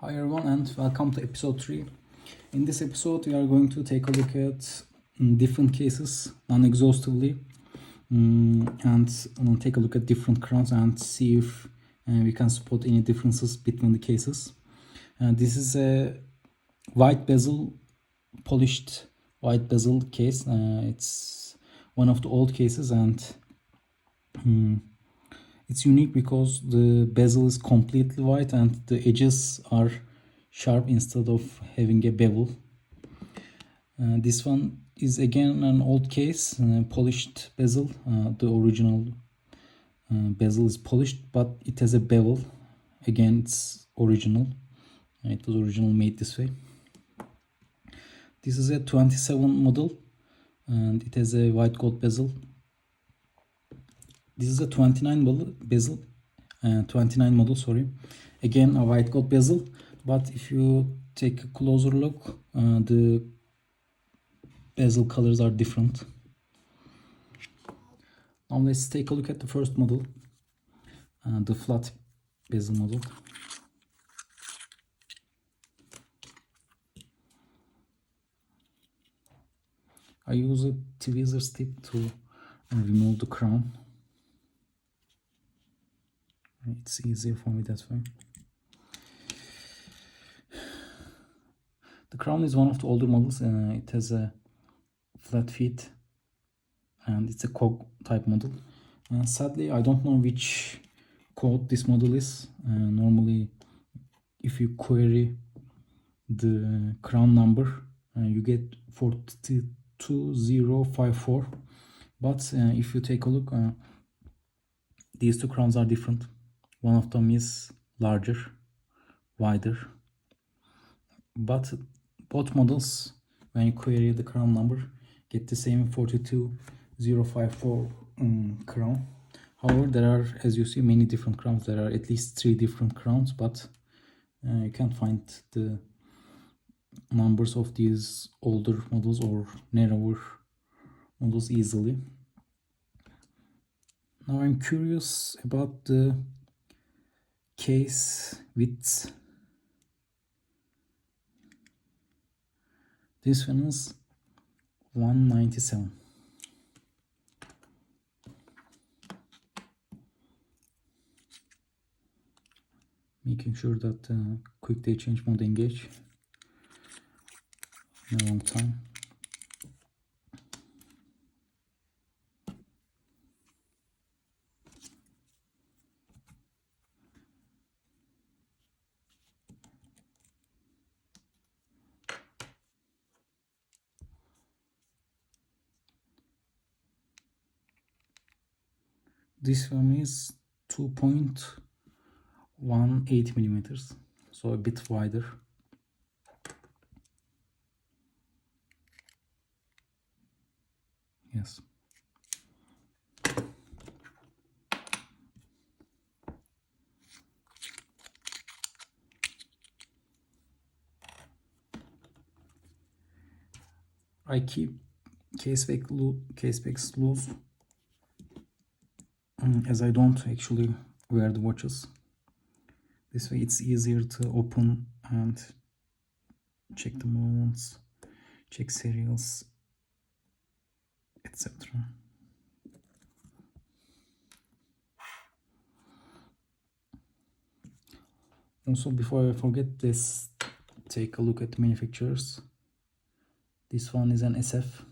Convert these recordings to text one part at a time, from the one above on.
Hi everyone and welcome to episode 3. In this episode we are going to take a look at different cases non-exhaustively and take a look at different crowns and see if we can spot any differences between the cases. This is a white bezel, polished white bezel case. It's one of the old cases and it's unique because the bezel is completely white and the edges are sharp instead of having a bevel. This one is again an old case, polished bezel. The original bezel is polished, but it has a bevel. Again, it's original. It was originally made this way. This is a 27 model and it has a white gold bezel. This is a 29 model, sorry. Again, a white gold bezel, but if you take a closer look, the bezel colors are different. Now let's take a look at the first model, the flat bezel model. I use a tweezers tip to remove the crown. It's easier for me that way. The crown is one of the older models. It has a flat feet and it's a cog type model. Sadly, I don't know which code this model is. Normally, if you query the crown number, you get 42054. But if you take a look, these two crowns are different. One of them is larger, wider, but both models, when you query the crown number, get the same 42054 crown. However, there are, as you see, many different crowns. There are at least 3 different crowns, but you can't find the numbers of these older models or narrower models easily. Now I'm curious about the case width. This one is 197. Making sure that quick day change mode engage in a long time. This one is 2.18 millimeters, so a bit wider. Yes. I keep case backs loose as I don't actually wear the watches. This way it's easier to open and check the movements, check serials, etc. Also, before I forget, let's take a look at the manufacturers. This one is an SF.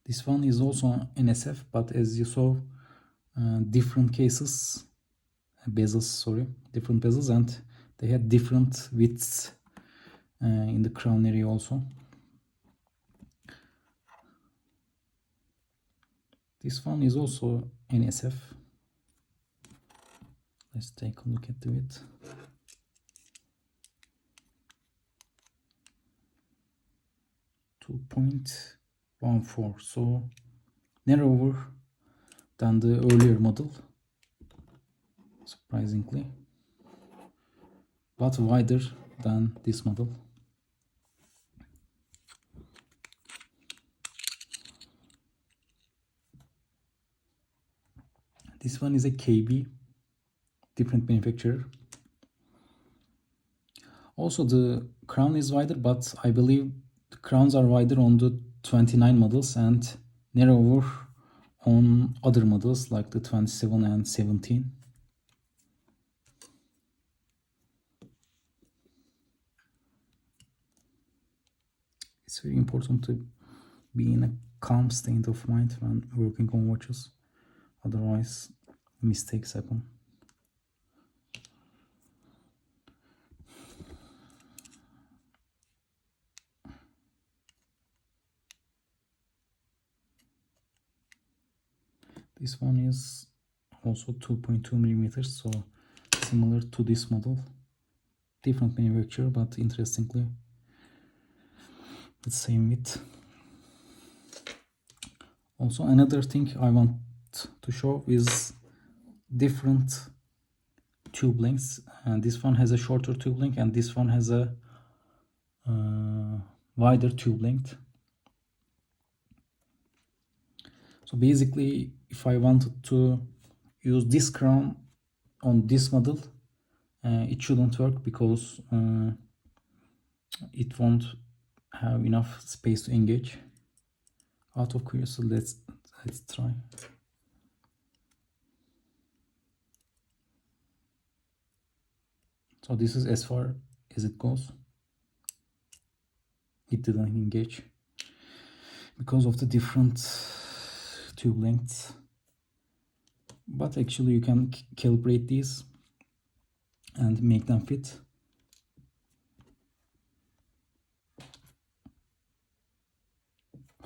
This one is also an SF, but as you saw, different cases, different bezels, and they had different widths in the crown area also. This one is also an SF. Let's take a look at the width. .14, so narrower than the earlier model, surprisingly, but wider than this model. This one is a KB, different manufacturer. Also, the crown is wider, but I believe the crowns are wider on the 29 models and narrower on other models like the 27 and 17. It's very important to be in a calm state of mind when working on watches. Otherwise, mistakes happen. This one is also 2.2 millimeters, so similar to this model. Different manufacturer, but interestingly, the same width. Also, another thing I want to show is different tube lengths, and this one has a shorter tube length and this one has a wider tube length. So basically, if I wanted to use this crown on this model, it shouldn't work because it won't have enough space to engage. Out of curiosity, let's try. So this is as far as it goes. It didn't engage because of the different tube lengths. But actually you can calibrate these and make them fit.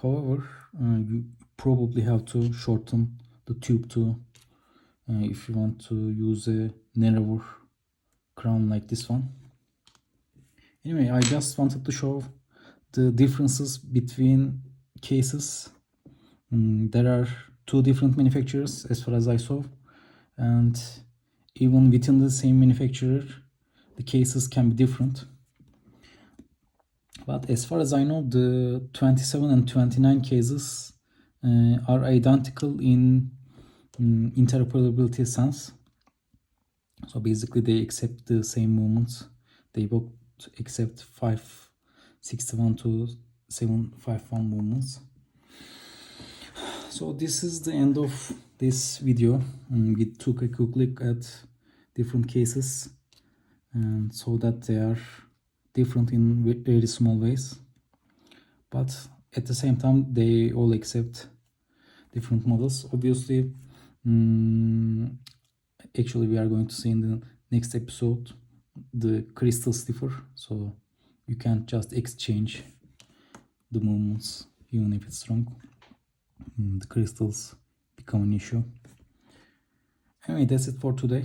However, you probably have to shorten the tube too if you want to use a narrower crown like this one. Anyway, I just wanted to show the differences between cases. There are two different manufacturers as far as I saw, and even within the same manufacturer the cases can be different. But as far as I know, the 27 and 29 cases are identical in interoperability sense. So basically they accept the same movements. They both accept 561 to 751 movements. So this is the end of this video. We took a quick look at different cases and saw that they are different in very small ways, but at the same time they all accept different models. Obviously, actually we are going to see in the next episode the crystal stiffer, so you can't just exchange the movements even if it's wrong. The crystals become an issue. Anyway, that's it for today.